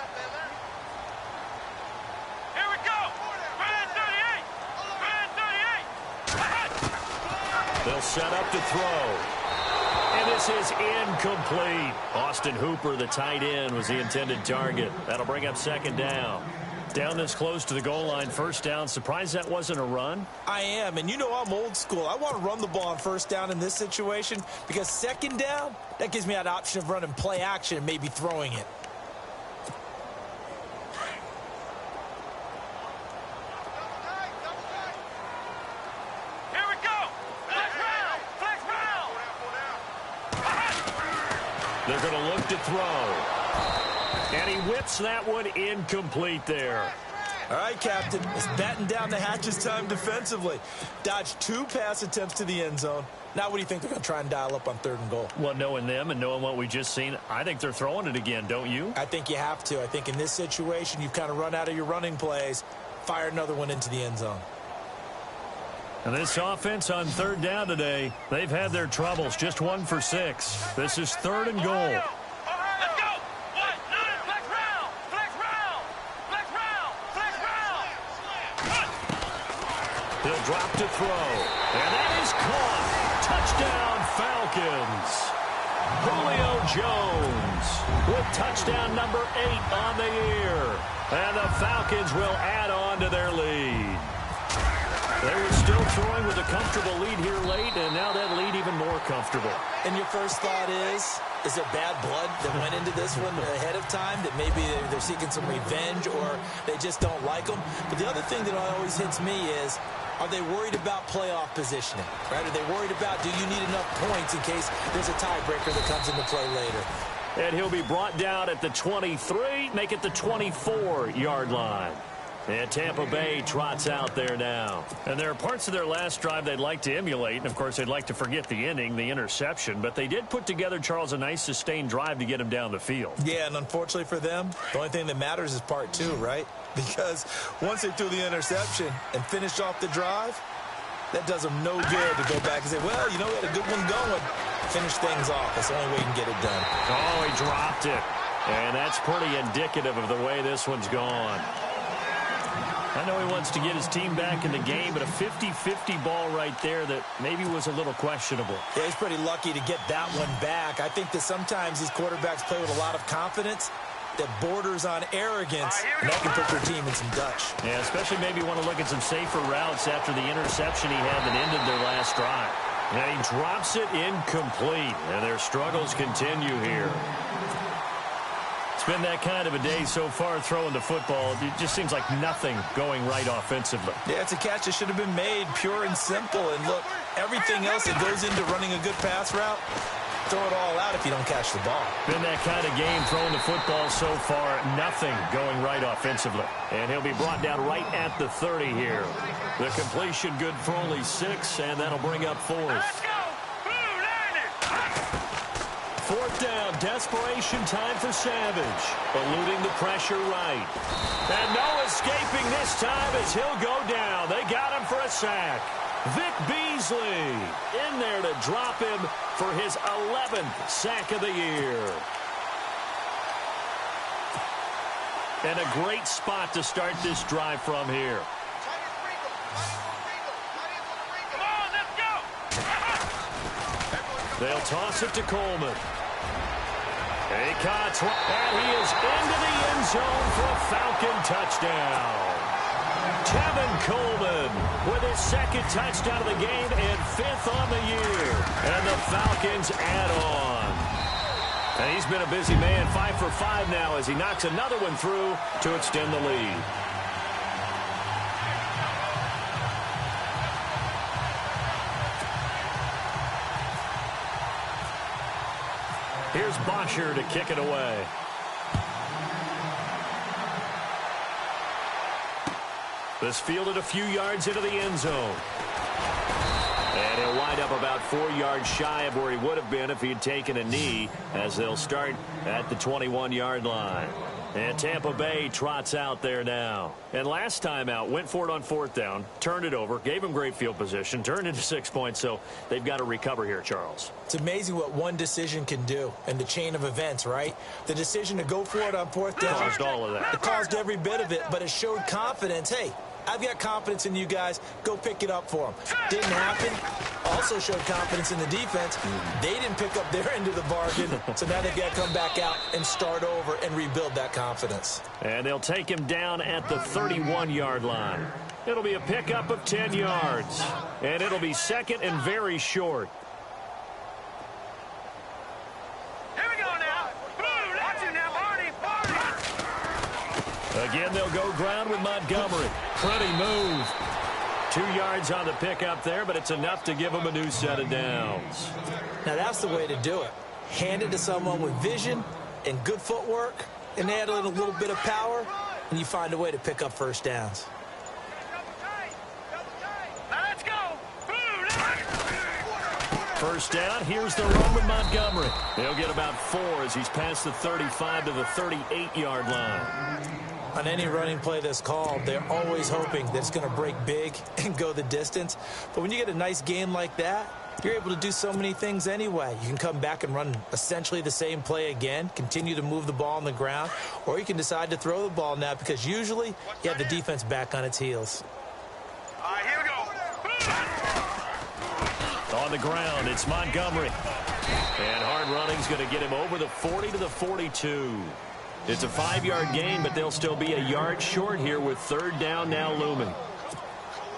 Here we go. Man 38. Man 38. They'll set up to throw. And this is incomplete. Austin Hooper, the tight end, was the intended target. That'll bring up 2nd down. Down this close to the goal line, 1st down. Surprised that wasn't a run? I am, and you know I'm old school. I want to run the ball on 1st down in this situation because 2nd down, that gives me that option of running play action and maybe throwing it. Here we go. Flex round. Flex round. They're going to look to throw. And he whips that one incomplete there. All right, Captain. It's batten down the hatches time defensively. Dodged 2 pass attempts to the end zone. Now what do you think they're going to try and dial up on 3rd and goal? Well, knowing them and knowing what we just seen, I think they're throwing it again, don't you? I think you have to. I think in this situation, you've kind of run out of your running plays. Fire another one into the end zone. And this offense on 3rd down today, they've had their troubles. Just 1 for 6. This is 3rd and goal. Let's go. What? Flex round. Flex round. Flex round. Flex round. He'll drop to throw. And that is caught. Touchdown, Falcons. Julio Jones with touchdown number 8 on the year. And the Falcons will add on to their lead. They were still throwing with a comfortable lead here late, and now that lead even more comfortable. And your first thought is there bad blood that went into this one ahead of time, that maybe they're seeking some revenge or they just don't like them? But the other thing that always hits me is, are they worried about playoff positioning? Right? Are they worried about, do you need enough points in case there's a tiebreaker that comes into play later? And he'll be brought down at the 23, make it the 24-yard line. And Tampa Bay trots out there now. And there are parts of their last drive they'd like to emulate. And, of course, they'd like to forget the inning, the interception. But they did put together, Charles, a nice sustained drive to get him down the field. Yeah, and unfortunately for them, the only thing that matters is part 2, right? Because once they threw the interception and finished off the drive, that does them no good to go back and say, well, you know, we had a good one going. Finish things off. That's the only way you can get it done. Oh, he dropped it. And that's pretty indicative of the way this one's gone. I know he wants to get his team back in the game, but a 50-50 ball right there that maybe was a little questionable. Yeah, he's pretty lucky to get that one back. I think that sometimes these quarterbacks play with a lot of confidence that borders on arrogance, and that can put their team in some Dutch. Yeah, especially maybe want to look at some safer routes after the interception he had that ended their last drive. And he drops it incomplete, and their struggles continue here. It's been that kind of a day so far throwing the football. It just seems like nothing going right offensively. Yeah, it's a catch that should have been made, pure and simple. And look, everything else that goes into running a good pass route, throw it all out if you don't catch the ball. Been that kind of game throwing the football so far. Nothing going right offensively. And he'll be brought down right at the 30 here. The completion good for only 6, and that'll bring up 4th. Let's go. Blue landed. 4th down, desperation time for Savage. Eluding the pressure right. And no escaping this time as he'll go down. They got him for a sack. Vic Beasley in there to drop him for his 11th sack of the year. And a great spot to start this drive from here. Come on, let's go. They'll toss it to Coleman. He cuts, and he is into the end zone for a Falcon touchdown. Tevin Coleman with his 2nd touchdown of the game and 5th on the year. And the Falcons add on. And he's been a busy man, 5 for 5 now as he knocks another one through to extend the lead. Here's Bosher to kick it away. This fielded a few yards into the end zone. And he'll wind up about 4 yards shy of where he would have been if he had taken a knee, as they'll start at the 21-yard line. And Tampa Bay trots out there now. And last time out, went for it on 4th down, turned it over, gave him great field position, turned into 6 points, so they've got to recover here, Charles. It's amazing what one decision can do in the chain of events, right? The decision to go for it on 4th down. Caused all of that. It caused every bit of it, but it showed confidence. Hey, I've got confidence in you guys. Go pick it up for them. Didn't happen. Also showed confidence in the defense. They didn't pick up their end of the bargain, so now they've got to come back out and start over and rebuild that confidence. And they'll take him down at the 31-yard line. It'll be a pickup of 10 yards. And it'll be second and very short. Here we go now. Boom, watch it now, Barney. Again, they'll go ground with Montgomery. Pretty move. 2 yards on the pickup there, but it's enough to give him a new set of downs. Now, that's the way to do it. Hand it to someone with vision and good footwork, and add in a little bit of power, and you find a way to pick up first downs. Let's go. Boom. First down, here's the run with Montgomery. He'll get about 4 as he's past the 35 to the 38-yard line. On any running play that's called, they're always hoping that it's going to break big and go the distance. But when you get a nice game like that, you're able to do so many things anyway. You can come back and run essentially the same play again, continue to move the ball on the ground, or you can decide to throw the ball now because usually you have the defense back on its heels. All right, here we go. On the ground, it's Montgomery. And hard running's going to get him over the 40 to the 42. It's a 5-yard gain, but they'll still be a yard short here with 3rd down now looming.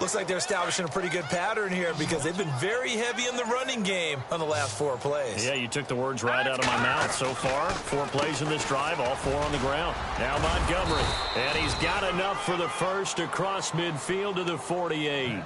Looks like they're establishing a pretty good pattern here because they've been very heavy in the running game on the last 4 plays. Yeah, you took the words right out of my mouth. So far, 4 plays in this drive, all 4 on the ground. Now Montgomery, and he's got enough for the first across midfield to the 48.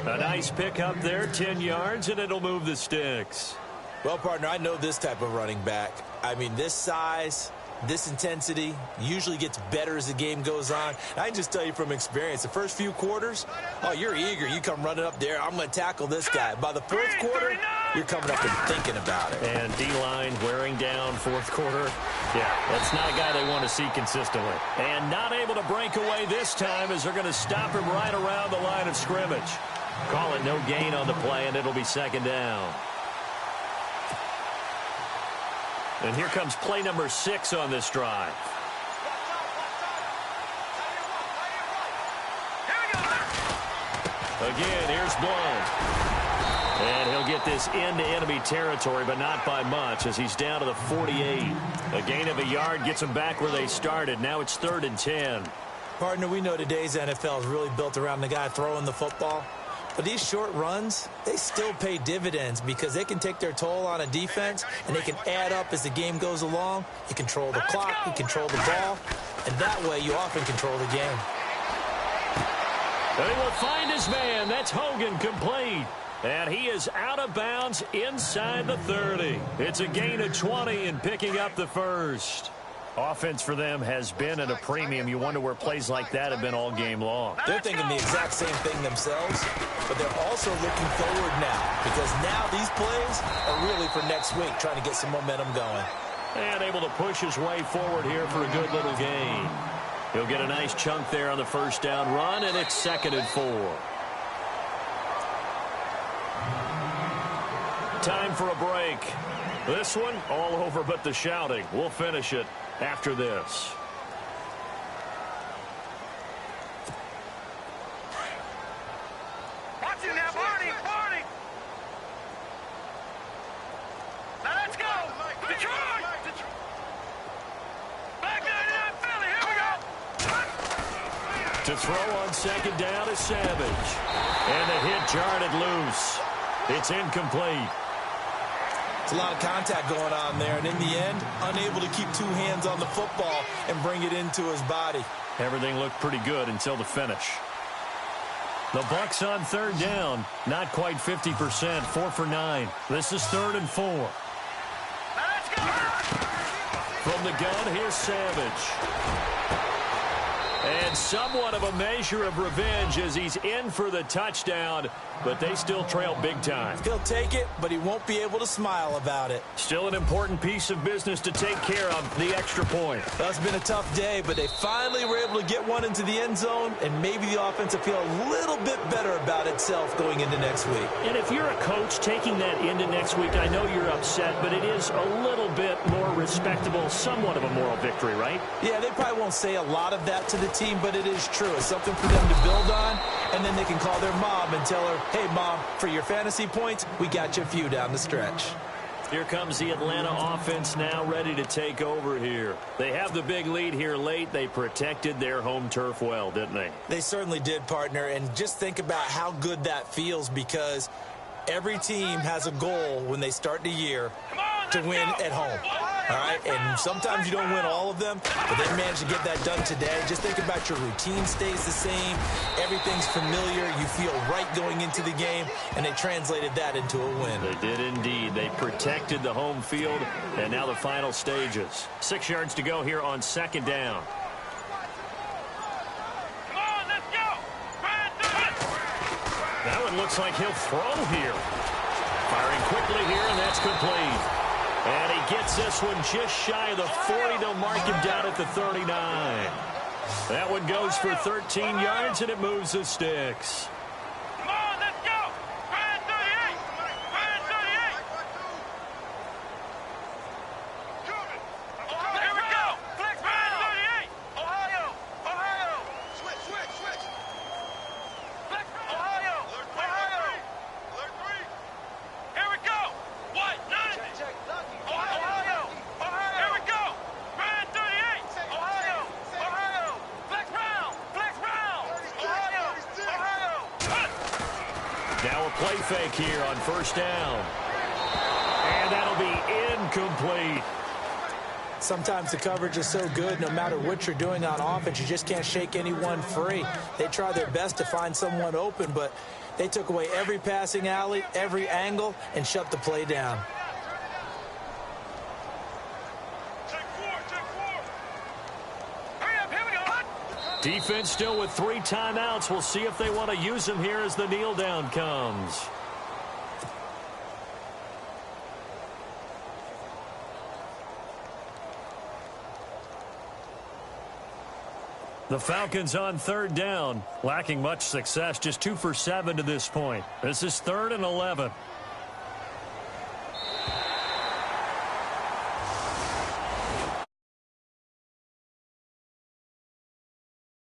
A nice pickup there, 10 yards, and it'll move the sticks. Well, partner, I know this type of running back. I mean, this size, this intensity usually gets better as the game goes on. I can just tell you from experience, the first few quarters, oh, you're eager. You come running up there, I'm going to tackle this guy. By the 4th quarter, you're coming up and thinking about it. And D-line wearing down 4th quarter. Yeah, that's not a guy they want to see consistently. And not able to break away this time as they're going to stop him right around the line of scrimmage. Call it no gain on the play, and it'll be 2nd down. And here comes play number 6 on this drive. Again, here's Blount. And he'll get this into enemy territory, but not by much as he's down to the 48. A gain of a yard gets them back where they started. Now it's 3rd and 10. Partner, we know today's NFL is really built around the guy throwing the football. But these short runs, they still pay dividends because they can take their toll on a defense and they can add up as the game goes along. You control the clock, you control the ball, and that way you often control the game. They will find his man. That's Hogan complete. And he is out of bounds inside the 30. It's a gain of 20 and picking up the first. Offense for them has been at a premium. You wonder where plays like that have been all game long. They're thinking the exact same thing themselves, but they're also looking forward now because now these plays are really for next week, trying to get some momentum going. And able to push his way forward here for a good little gain. He'll get a nice chunk there on the first down run, and it's 2nd and 4. Time for a break. This one, all over but the shouting. We'll finish it after this. Watch it now, Barney. Now let's go. Detroit. Back 99 Philly. Here we go. To throw on 2nd down is Savage. And the hit jarred it loose. It's incomplete. It's a lot of contact going on there, and in the end, unable to keep two hands on the football and bring it into his body. Everything looked pretty good until the finish. The Bucs on third down. Not quite 50%, 4 for 9. This is 3rd and 4. Let's go! From the gun, here's Savage. And somewhat of a measure of revenge as he's in for the touchdown, but they still trail big time. He'll take it, but he won't be able to smile about it. Still an important piece of business to take care of, the extra point. Well, it's been a tough day, but they finally were able to get one into the end zone, and maybe the offense will feel a little bit better about itself going into next week. And if you're a coach taking that into next week, I know you're upset, but it is a little bit more respectable, somewhat of a moral victory, right? Yeah, they probably won't say a lot of that to the team, but it is true. It's something for them to build on, and then they can call their mom and tell her, hey, Mom, for your fantasy points, we got you a few down the stretch. Here comes the Atlanta offense now ready to take over here. They have the big lead here late. They protected their home turf well, didn't they? They certainly did, partner, and just think about how good that feels because every team has a goal when they start the year to win at home. All right, and sometimes you don't win all of them, but they managed to get that done today. Just think about your routine stays the same. Everything's familiar. You feel right going into the game, and they translated that into a win. They did indeed. They protected the home field, and now the final stages. 6 yards to go here on 2nd down. Come on, let's go! That one looks like he'll throw here. Firing quickly here, and that's complete. And he gets this one just shy of the 40. They'll mark him down at the 39. That one goes for 13 yards, and it moves the sticks. Come on, let's go! Ryan 38! Ryan 38! Here we go! Flex Ryan 38! Ohio! Ohio! Switch! Flex Ohio! Ohio! Alert 3! Here we go! What? None! Check. Ohio! Ohio! Here we go! Ryan 38! Ohio! Ohio! Flex round! Ohio! Ohio! Now a play fake here on 1st down. And that'll be incomplete. Sometimes the coverage is so good, no matter what you're doing on offense, you just can't shake anyone free. They try their best to find someone open, but they took away every passing alley, every angle, and shut the play down. Hurry up, here we go! Defense still with 3 timeouts. We'll see if they want to use them here as the kneel down comes. The Falcons on 3rd down, lacking much success, just 2 for 7 to this point. This is 3rd and 11.